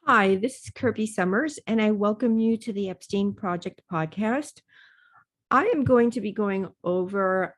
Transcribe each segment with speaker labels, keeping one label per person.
Speaker 1: Hi, this is Kirby Summers, and I welcome you to the Epstein Project podcast. I am going to be going over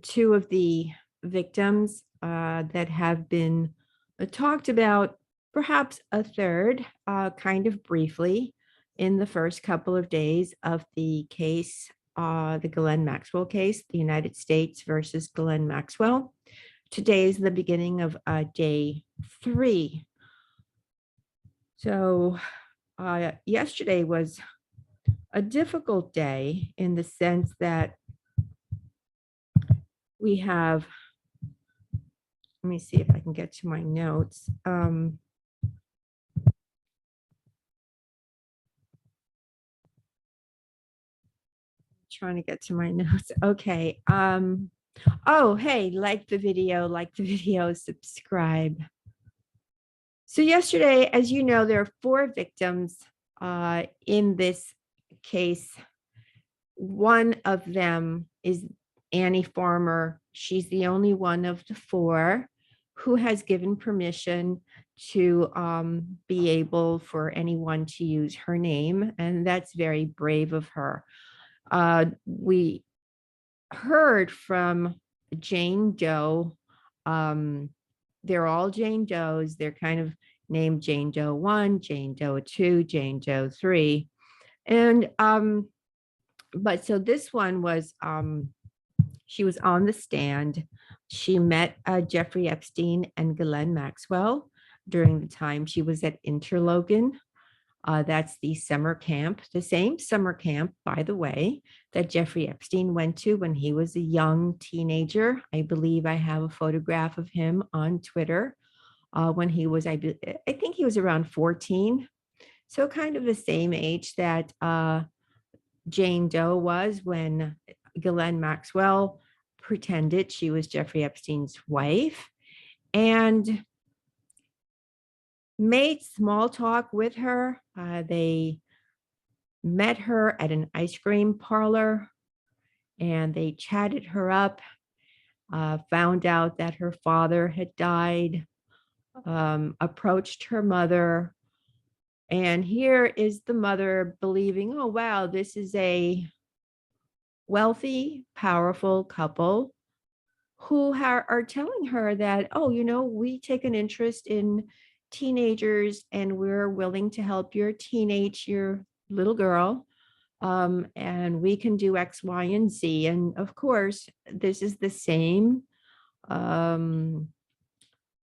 Speaker 1: two of the victims that have been talked about, perhaps a third, kind of briefly, in the first couple of days of the case, the Ghislaine Maxwell case, the United States versus Ghislaine Maxwell. Today is the beginning of day 3. So yesterday was a difficult day in the sense that we have, let me see if I can get to my notes. Trying to get to my notes. Okay. Oh, hey, like the video, subscribe. So yesterday, as you know, there are 4 victims in this case. One of them is Annie Farmer. She's the only one of the 4 who has given permission to be able for anyone to use her name, and that's very brave of her. We heard from Jane Doe. They're all Jane Does. They're kind of named Jane Doe 1, Jane Doe 2, Jane Doe 3. And but so this one was, she was on the stand. She met Jeffrey Epstein and Ghislaine Maxwell during the time she was at Interlochen. That's the summer camp, the same summer camp, by the way, that Jeffrey Epstein went to when he was a young teenager. I believe I have a photograph of him on Twitter when he was, I think he was around 14. So kind of the same age that Jane Doe was when Ghislaine Maxwell pretended she was Jeffrey Epstein's wife and made small talk with her. They met her at an ice cream parlor and they chatted her up, found out that her father had died, approached her mother. And here is the mother believing, oh, wow, this is a wealthy, powerful couple who are telling her that, oh, we take an interest in teenagers and we're willing to help your little girl. And we can do X, Y, and Z. And of course, this is the same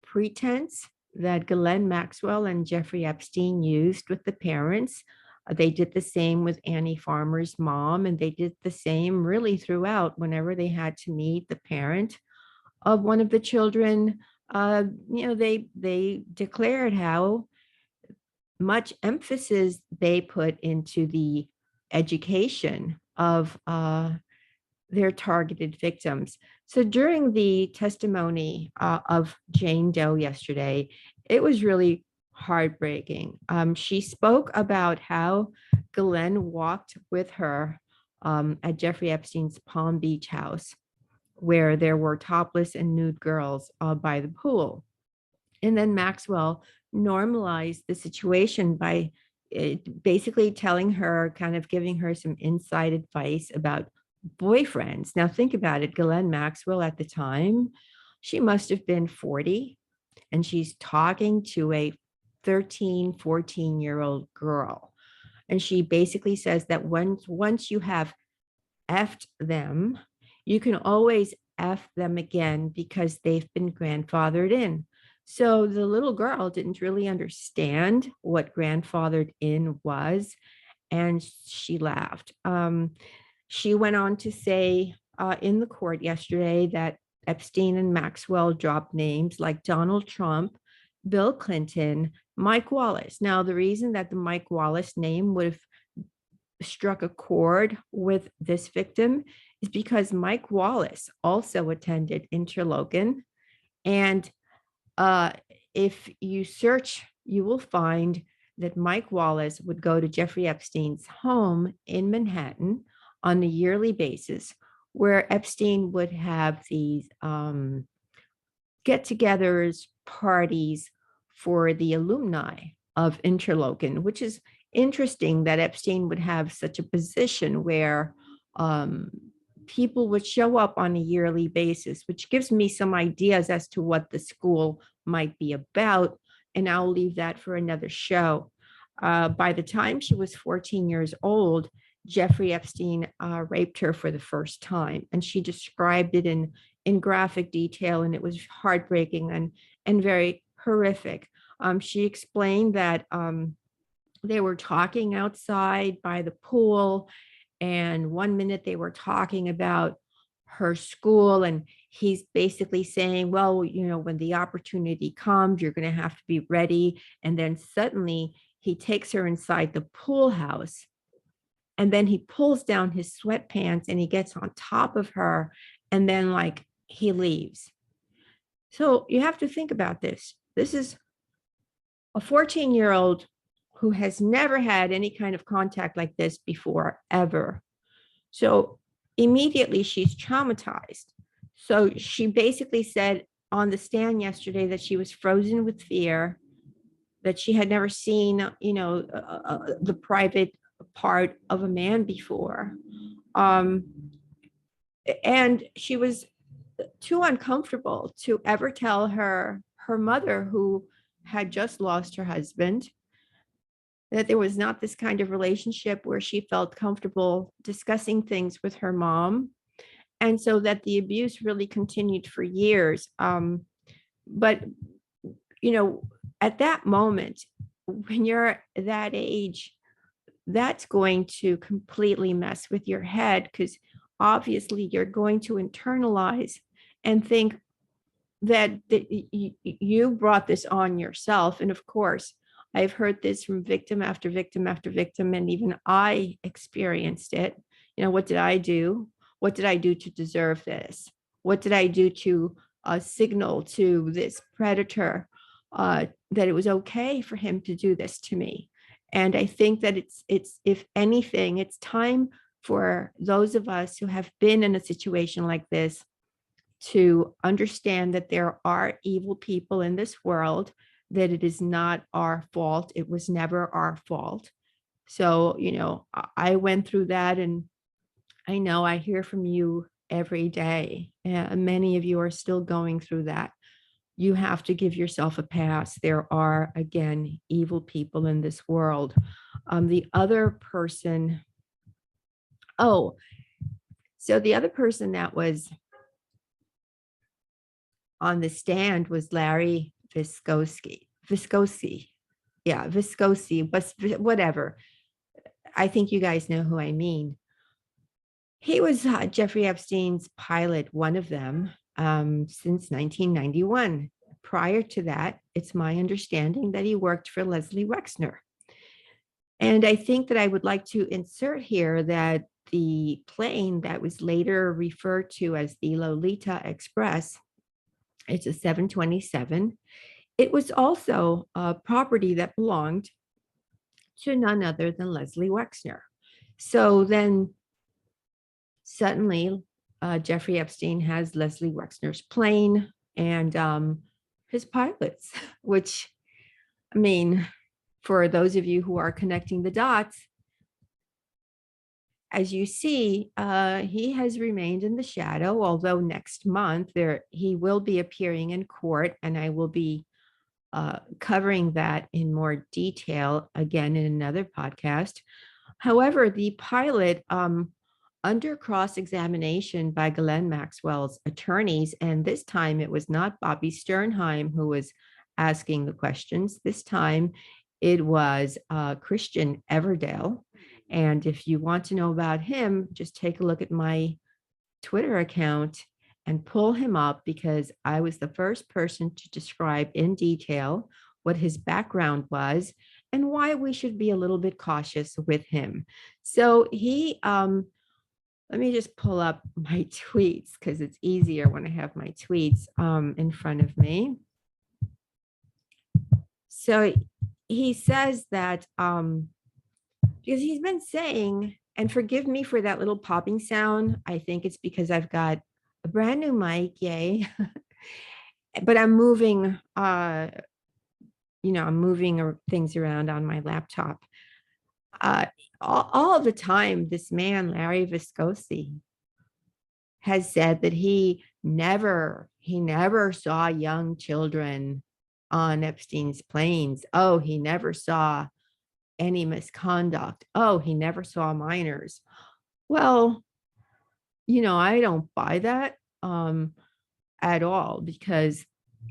Speaker 1: pretense that Ghislaine Maxwell and Jeffrey Epstein used with the parents. They did the same with Annie Farmer's mom, and they did the same really throughout whenever they had to meet the parent of one of the children. They declared how much emphasis they put into the education of their targeted victims. So during the testimony of Jane Doe yesterday, it was really heartbreaking. She spoke about how Ghislaine walked with her at Jeffrey Epstein's Palm Beach house, where there were topless and nude girls by the pool. And then Maxwell normalized the situation by basically telling her, kind of giving her some inside advice about boyfriends. Now think about it, Ghislaine Maxwell at the time, she must have been 40, and she's talking to a 13, 14-year-old girl. And she basically says that once you have effed them, you can always F them again because they've been grandfathered in. So the little girl didn't really understand what grandfathered in was, and she laughed. She went on to say in the court yesterday that Epstein and Maxwell dropped names like Donald Trump, Bill Clinton, Mike Wallace. Now, the reason that the Mike Wallace name would have struck a chord with this victim is because Mike Wallace also attended Interlochen. And if you search, you will find that Mike Wallace would go to Jeffrey Epstein's home in Manhattan on a yearly basis, where Epstein would have these get-togethers, parties for the alumni of Interlochen, which is interesting that Epstein would have such a position where people would show up on a yearly basis, which gives me some ideas as to what the school might be about. And I'll leave that for another show. By the time she was 14 years old, Jeffrey Epstein raped her for the first time. And she described it in graphic detail, and it was heartbreaking and very horrific. She explained that they were talking outside by the pool, and one minute they were talking about her school, and he's basically saying, well, you know, when the opportunity comes, you're going to have to be ready. And then suddenly he takes her inside the pool house, and then he pulls down his sweatpants and he gets on top of her, and then like he leaves. So you have to think about this. This is a 14-year-old who has never had any kind of contact like this before, ever. So immediately she's traumatized. So she basically said on the stand yesterday that she was frozen with fear, that she had never seen, you know, the private part of a man before. And she was too uncomfortable to ever tell her mother, who had just lost her husband, that there was not this kind of relationship where she felt comfortable discussing things with her mom. And so that the abuse really continued for years. But, you know, at that moment, when you're that age, that's going to completely mess with your head, because obviously you're going to internalize and think that you brought this on yourself. And of course, I've heard this from victim after victim after victim, and even I experienced it. You know, what did I do? What did I do to deserve this? What did I do to signal to this predator that it was okay for him to do this to me? And I think that it's if anything, it's time for those of us who have been in a situation like this to understand that there are evil people in this world, that it is not our fault. It was never our fault. So, you know, I went through that, and I know I hear from you every day. Many of you are still going through that. You have to give yourself a pass. There are, again, evil people in this world. The other person, so the other person that was on the stand was Larry Visosky. Visosky, but whatever. I think you guys know who I mean. He was Jeffrey Epstein's pilot, one of them, since 1991. Prior to that, it's my understanding that he worked for Leslie Wexner. And I think that I would like to insert here that the plane that was later referred to as the Lolita Express, it's a 727. It was also a property that belonged to none other than Leslie Wexner. So then suddenly Jeffrey Epstein has Leslie Wexner's plane and his pilots, which, I mean, for those of you who are connecting the dots, as you see, he has remained in the shadow, although next month he will be appearing in court, and I will be covering that in more detail again in another podcast. However, the pilot, under cross-examination by Ghislaine Maxwell's attorneys, and this time it was not Bobby Sternheim who was asking the questions. This time it was Christian Everdale. And if you want to know about him, just take a look at my Twitter account and pull him up, because I was the first person to describe in detail what his background was and why we should be a little bit cautious with him. So he, let me just pull up my tweets, because it's easier when I have my tweets in front of me. So he says that, because he's been saying, and forgive me for that little popping sound, I think it's because I've got a brand new mic, yay. But I'm moving I'm moving things around on my laptop. Uh, all the time, this man, Larry Visosky, has said that he never saw young children on Epstein's planes. Oh, he never saw any misconduct. Oh, he never saw minors. Well, I don't buy that at all, because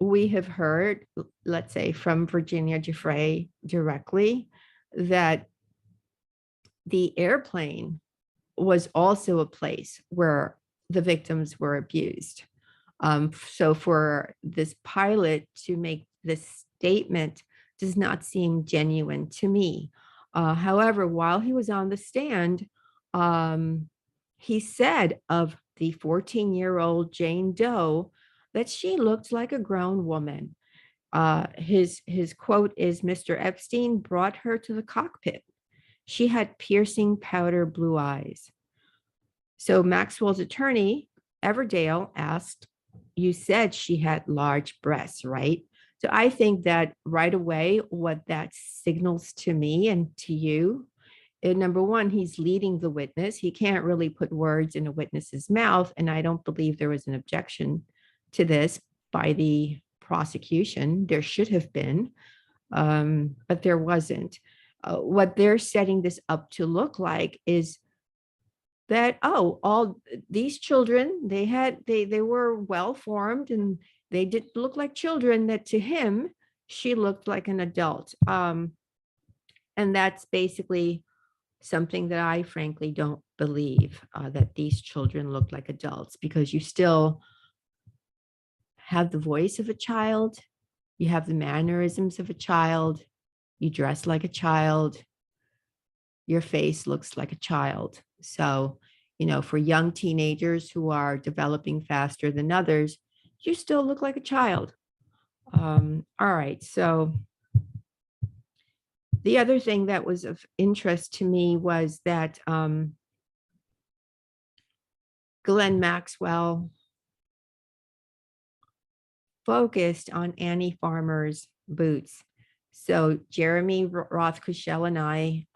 Speaker 1: we have heard, let's say, from Virginia Giuffre directly, that the airplane was also a place where the victims were abused. So for this pilot to make this statement does not seem genuine to me. However, while he was on the stand, he said of the 14-year-old Jane Doe that she looked like a grown woman. His quote is, "Mr. Epstein brought her to the cockpit. She had piercing powder blue eyes." So Maxwell's attorney, Everdale, asked, "You said she had large breasts, right?" So I think that right away, what that signals to me and to you, number one, he's leading the witness. He can't really put words in a witness's mouth. And I don't believe there was an objection to this by the prosecution. There should have been, but there wasn't. What they're setting this up to look like is that, oh, all these children, they were well formed and they did look like children, that to him she looked like an adult. And that's basically something that I frankly don't believe, that these children look like adults, because you still have the voice of a child, you have the mannerisms of a child, you dress like a child, your face looks like a child. So, for young teenagers who are developing faster than others, you still look like a child. All right. So the other thing that was of interest to me was that Ghislaine Maxwell focused on Annie Farmer's boots. So Jeremy ROTHE-KUSHEL and I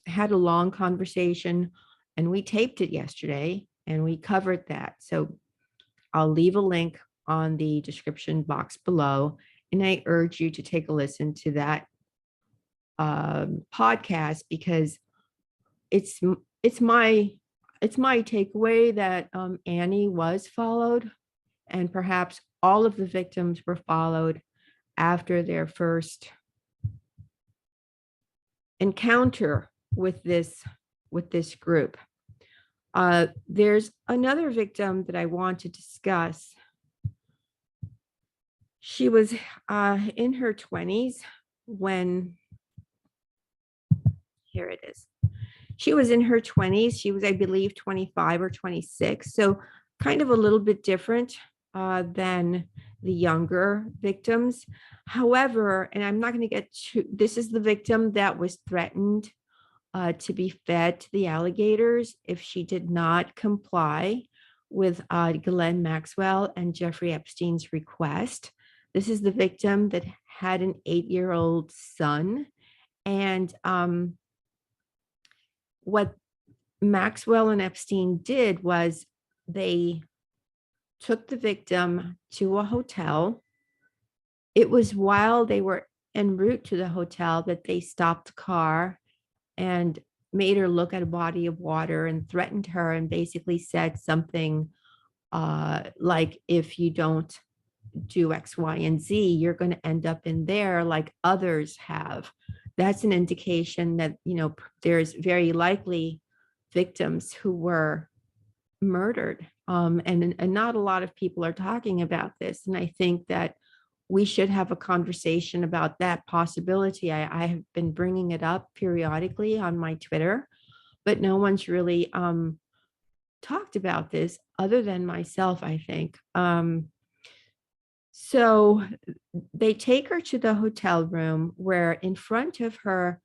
Speaker 1: had a long conversation, and we taped it yesterday and we covered that. So I'll leave a link on the description box below, and I urge you to take a listen to that podcast, because it's my takeaway that Annie was followed, and perhaps all of the victims were followed after their first encounter with this group. There's another victim that I want to discuss. She was in her 20s when, here it is. She was in her 20s. She was, I believe, 25 or 26. So kind of a little bit different than the younger victims. However, and I'm not going to get to, this is the victim that was threatened to be fed to the alligators if she did not comply with Ghislaine Maxwell and Jeffrey Epstein's request. This is the victim that had an 8-year-old son. And what Maxwell and Epstein did was they took the victim to a hotel. It was while they were en route to the hotel that they stopped the car and made her look at a body of water and threatened her, and basically said something like, if you don't do X, Y, and Z, you're going to end up in there like others have. That's an indication that, there's very likely victims who were murdered. And not a lot of people are talking about this. And I think that we should have a conversation about that possibility. I have been bringing it up periodically on my Twitter, but no one's really talked about this other than myself, I think. So they take her to the hotel room where, in front of her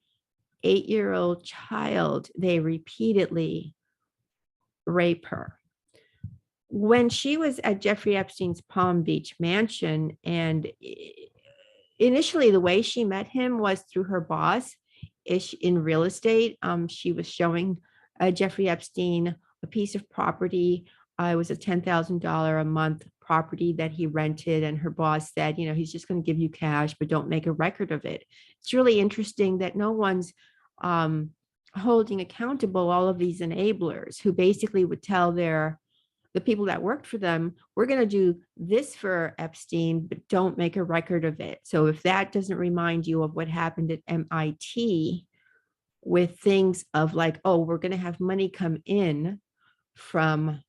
Speaker 1: 8-year-old child, they repeatedly rape her. When she was at Jeffrey Epstein's Palm Beach mansion, and initially the way she met him was through her boss ish in real estate. She was showing Jeffrey Epstein a piece of property. It was a $10,000 a month property that he rented, and her boss said, you know, he's just going to give you cash, but don't make a record of it. It's really interesting that no one's holding accountable all of these enablers who basically would tell the people that worked for them, we're going to do this for Epstein, but don't make a record of it. So if that doesn't remind you of what happened at MIT with things of like, oh, we're going to have money come in from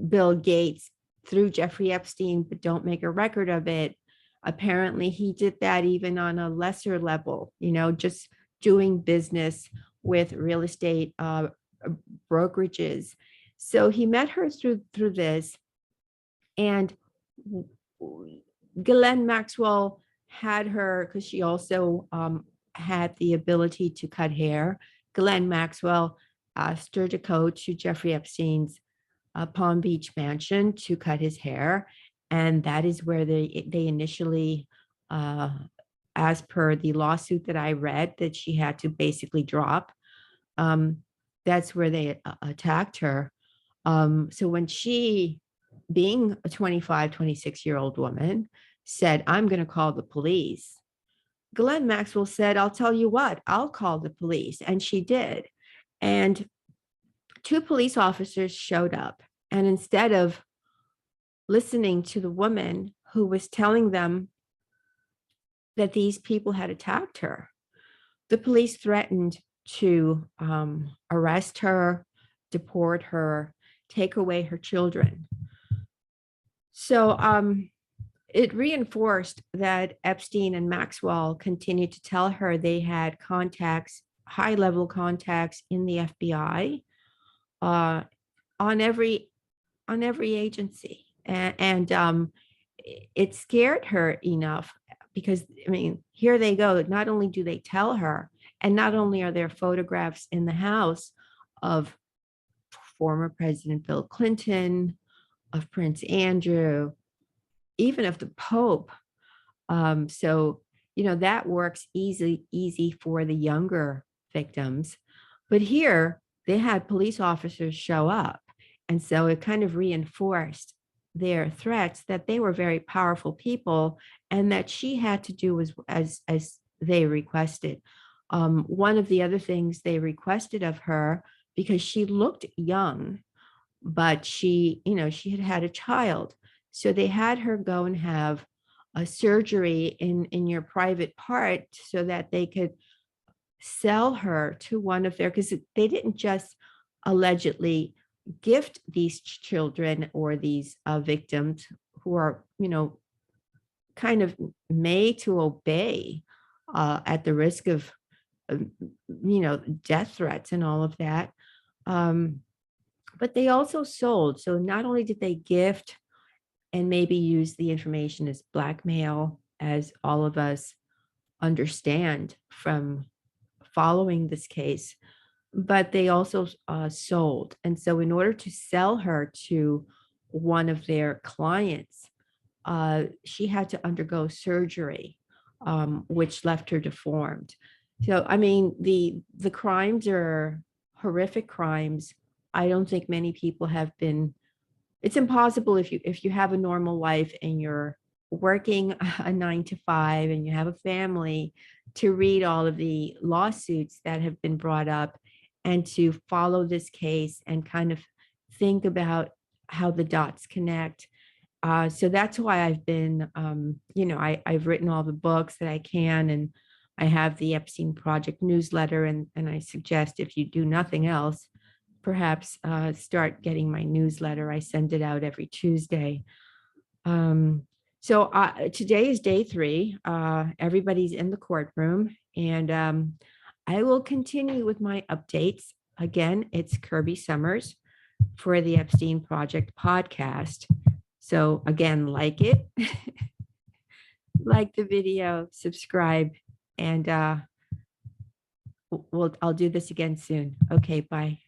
Speaker 1: Bill Gates through Jeffrey Epstein, but don't make a record of it. Apparently he did that even on a lesser level, you know, just doing business with real estate brokerages. So he met her through this, and Ghislaine Maxwell had her because she also had the ability to cut hair. Ghislaine Maxwell asked her to go to Jeffrey Epstein's Palm Beach mansion to cut his hair, and that is where they initially, as per the lawsuit that I read, that she had to basically drop. That's where they attacked her. So when she, being a 25, 26-year-old woman, said, I'm going to call the police, Ghislaine Maxwell said, I'll tell you what, I'll call the police. And she did. And 2 police officers showed up. And instead of listening to the woman who was telling them that these people had attacked her, the police threatened to arrest her, deport her, take away her children. So it reinforced that Epstein and Maxwell continued to tell her they had contacts, high-level contacts in the FBI, on every agency, and it scared her enough because, I mean, here they go. Not only do they tell her, and not only are there photographs in the house of former President Bill Clinton, of Prince Andrew, even of the Pope. So, you know, that works easy for the younger victims. But here they had police officers show up. And so it kind of reinforced their threats that they were very powerful people and that she had to do as they requested. One of the other things they requested of her, because she looked young, but she, you know, she had had a child. So they had her go and have a surgery in your private part so that they could sell her to one of their, because they didn't just allegedly gift these children or these victims who are, you know, kind of made to obey at the risk of, you know, death threats and all of that. But they also sold. So not only did they gift and maybe use the information as blackmail, as all of us understand from following this case, but they also sold. And so in order to sell her to one of their clients, she had to undergo surgery, which left her deformed. So, I mean, the crimes are horrific crimes. I don't think many people have been, it's impossible if you have a normal life and you're working a 9 to 5 and you have a family, to read all of the lawsuits that have been brought up and to follow this case and kind of think about how the dots connect. So that's why I've been, you know, I've written all the books that I can, and I have the Epstein Project newsletter, and I suggest if you do nothing else, perhaps start getting my newsletter. I send it out every Tuesday. So today is day 3. Everybody's in the courtroom, and I will continue with my updates. Again, it's Kirby Summers for the Epstein Project podcast. So again, like it, like the video, subscribe, and I'll do this again soon. Okay, bye.